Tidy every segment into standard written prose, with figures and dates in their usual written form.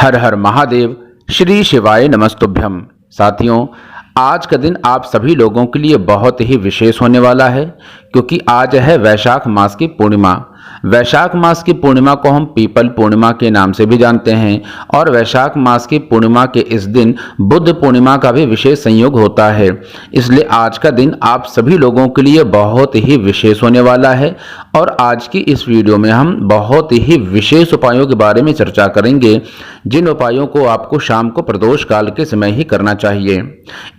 हर हर महादेव। श्री शिवाय नमस्तुभ्यम। साथियों, आज का दिन आप सभी लोगों के लिए बहुत ही विशेष होने वाला है, क्योंकि आज है वैशाख मास की पूर्णिमा। वैशाख मास की पूर्णिमा को हम पीपल पूर्णिमा के नाम से भी जानते हैं और वैशाख मास की पूर्णिमा के इस दिन बुद्ध पूर्णिमा का भी विशेष संयोग होता है। इसलिए आज का दिन आप सभी लोगों के लिए बहुत ही विशेष होने वाला है और आज की इस वीडियो में हम बहुत ही विशेष उपायों के बारे में चर्चा करेंगे, जिन उपायों को आपको शाम को प्रदोष काल के समय ही करना चाहिए।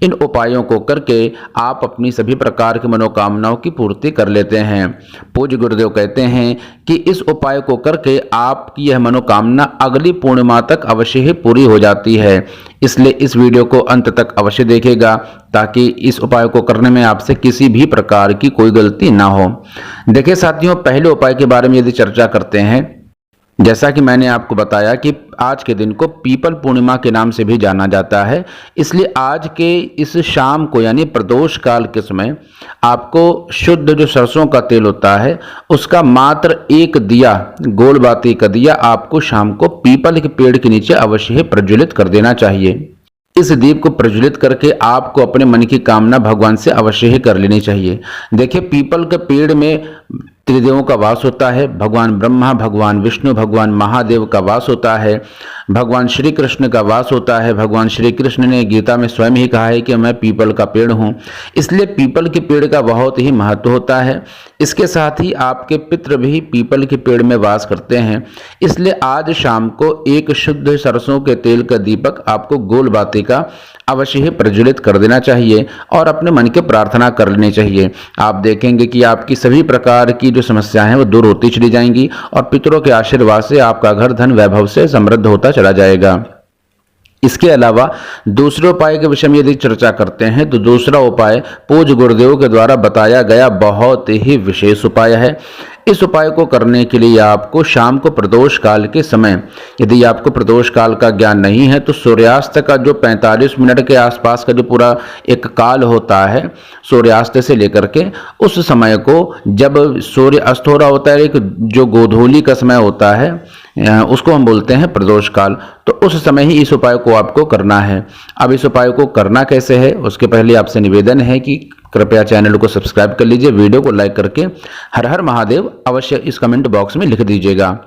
इन उपायों को करके आप अपनी सभी प्रकार की मनोकामनाओं की पूर्ति कर लेते हैं। पूज्य गुरुदेव कहते हैं कि इस उपाय को करके आपकी यह मनोकामना अगली पूर्णिमा तक अवश्य ही पूरी हो जाती है। इसलिए इस वीडियो को अंत तक अवश्य देखिएगा, ताकि इस उपाय को करने में आपसे किसी भी प्रकार की कोई गलती ना हो। देखिए साथियों, पहले उपाय के बारे में यदि चर्चा करते हैं, जैसा कि मैंने आपको बताया कि आज के दिन को पीपल पूर्णिमा के नाम से भी जाना जाता है। इसलिए आज के इस शाम को यानी प्रदोष काल के समय आपको शुद्ध जो सरसों का तेल होता है उसका मात्र एक दिया, गोल बाती का दिया, आपको शाम को पीपल के पेड़ के नीचे अवश्य ही प्रज्वलित कर देना चाहिए। इस दीप को प्रज्वलित करके आपको अपने मन की कामना भगवान से अवश्य ही कर लेनी चाहिए। देखिए, पीपल के पेड़ में त्रिदेवों का वास होता है। भगवान ब्रह्मा, भगवान विष्णु, भगवान महादेव का वास होता है, भगवान श्री कृष्ण का वास होता है। भगवान श्री कृष्ण ने गीता में स्वयं ही कहा है कि मैं पीपल का पेड़ हूँ। इसलिए पीपल के पेड़ का बहुत ही महत्व होता है। इसके साथ ही आपके पितृ भी पीपल के पेड़ में वास करते हैं। इसलिए आज शाम को एक शुद्ध सरसों के तेल का दीपक आपको गोल बाती का अवश्य ही प्रज्वलित कर देना चाहिए और अपने मन की प्रार्थना कर लेनी चाहिए। आप देखेंगे कि आपकी सभी प्रकार की जो समस्याएं हैं वो दूर होती चली जाएंगी और पितरों के आशीर्वाद से आपका घर धन वैभव से समृद्ध होता चला जाएगा। इसके अलावा दूसरे उपाय के विषय में यदि चर्चा करते हैं तो दूसरा उपाय पूज्य गुरुदेव के द्वारा बताया गया बहुत ही विशेष उपाय है। इस उपाय को करने के लिए आपको शाम को प्रदोष काल के समय, यदि आपको प्रदोष काल का ज्ञान नहीं है तो सूर्यास्त का जो 45 मिनट के आसपास का जो पूरा एक काल होता है, सूर्यास्त से लेकर के उस समय को, जब सूर्य अस्त हो रहा होता है, एक जो गोधूली का समय होता है उसको हम बोलते हैं प्रदोष काल, तो उस समय ही इस उपाय को आपको करना है। अब इस उपाय को करना कैसे है, उसके पहले आपसे निवेदन है कि कृपया चैनल को सब्सक्राइब कर लीजिए, वीडियो को लाइक करके हर हर महादेव अवश्य इस कमेंट बॉक्स में लिख दीजिएगा।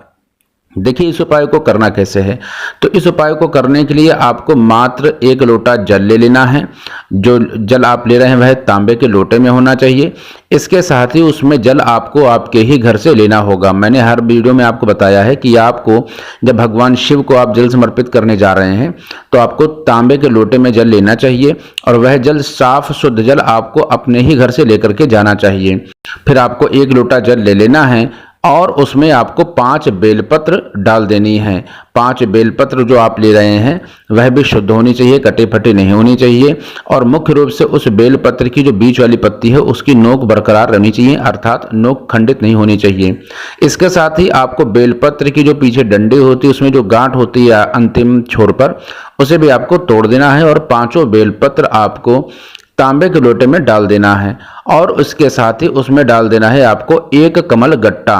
देखिए, इस उपाय को करना कैसे है, तो इस उपाय को करने के लिए आपको मात्र एक लोटा जल ले लेना है। जो जल आप ले रहे हैं वह तांबे के लोटे में होना चाहिए। इसके साथ ही उसमें जल आपको आपके ही घर से लेना होगा। मैंने हर वीडियो में आपको बताया है कि आपको जब भगवान शिव को आप जल समर्पित करने जा रहे हैं तो आपको तांबे के लोटे में जल लेना चाहिए और वह जल साफ शुद्ध जल आपको अपने ही घर से लेकर के जाना चाहिए। फिर आपको एक लोटा जल ले लेना है और उसमें आपको 5 बेलपत्र डाल देनी है। 5 बेलपत्र जो आप ले रहे हैं वह भी शुद्ध होनी चाहिए, कटे फटे नहीं होनी चाहिए और मुख्य रूप से उस बेलपत्र की जो बीच वाली पत्ती है उसकी नोक बरकरार रहनी चाहिए, अर्थात नोक खंडित नहीं होनी चाहिए। इसके साथ ही आपको बेलपत्र की जो पीछे डंडी होती है, उसमें जो गांठ होती है अंतिम छोर पर, उसे भी आपको तोड़ देना है और 5 बेलपत्र आपको तांबे के लोटे में डाल देना है और उसके साथ ही उसमें डाल देना है आपको एक कमल गट्टा।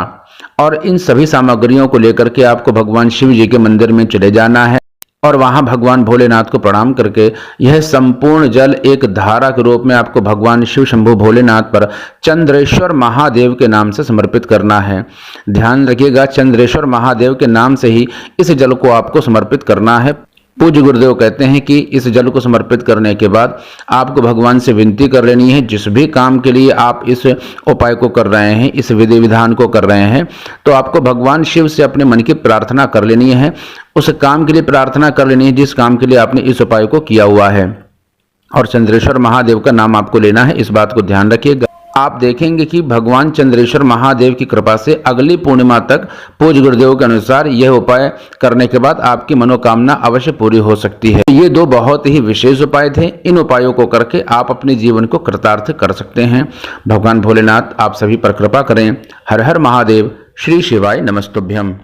और इन सभी सामग्रियों को लेकर के आपको भगवान शिव जी के मंदिर में चले जाना है और वहां भगवान भोलेनाथ को प्रणाम करके यह संपूर्ण जल एक धारा के रूप में आपको भगवान शिव शंभु भोलेनाथ पर चंद्रेश्वर महादेव के नाम से समर्पित करना है। ध्यान रखिएगा, चंद्रेश्वर महादेव के नाम से ही इस जल को आपको समर्पित करना है। पूज्य गुरुदेव कहते हैं कि इस जल को समर्पित करने के बाद आपको भगवान से विनती कर लेनी है, जिस भी काम के लिए आप इस उपाय को कर रहे हैं, इस विधि विधान को कर रहे हैं, तो आपको भगवान शिव से अपने मन की प्रार्थना कर लेनी है। उस काम के लिए प्रार्थना कर लेनी है जिस काम के लिए आपने इस उपाय को किया हुआ है और चंद्रेश्वर महादेव का नाम आपको लेना है। इस बात को ध्यान रखिएगा। आप देखेंगे कि भगवान चंद्रेश्वर महादेव की कृपा से अगली पूर्णिमा तक पूज्य गुरुदेव के अनुसार यह उपाय करने के बाद आपकी मनोकामना अवश्य पूरी हो सकती है। ये 2 बहुत ही विशेष उपाय थे। इन उपायों को करके आप अपने जीवन को कृतार्थ कर सकते हैं। भगवान भोलेनाथ आप सभी पर कृपा करें। हर हर महादेव। श्री शिवाय नमस्तुभ्यम।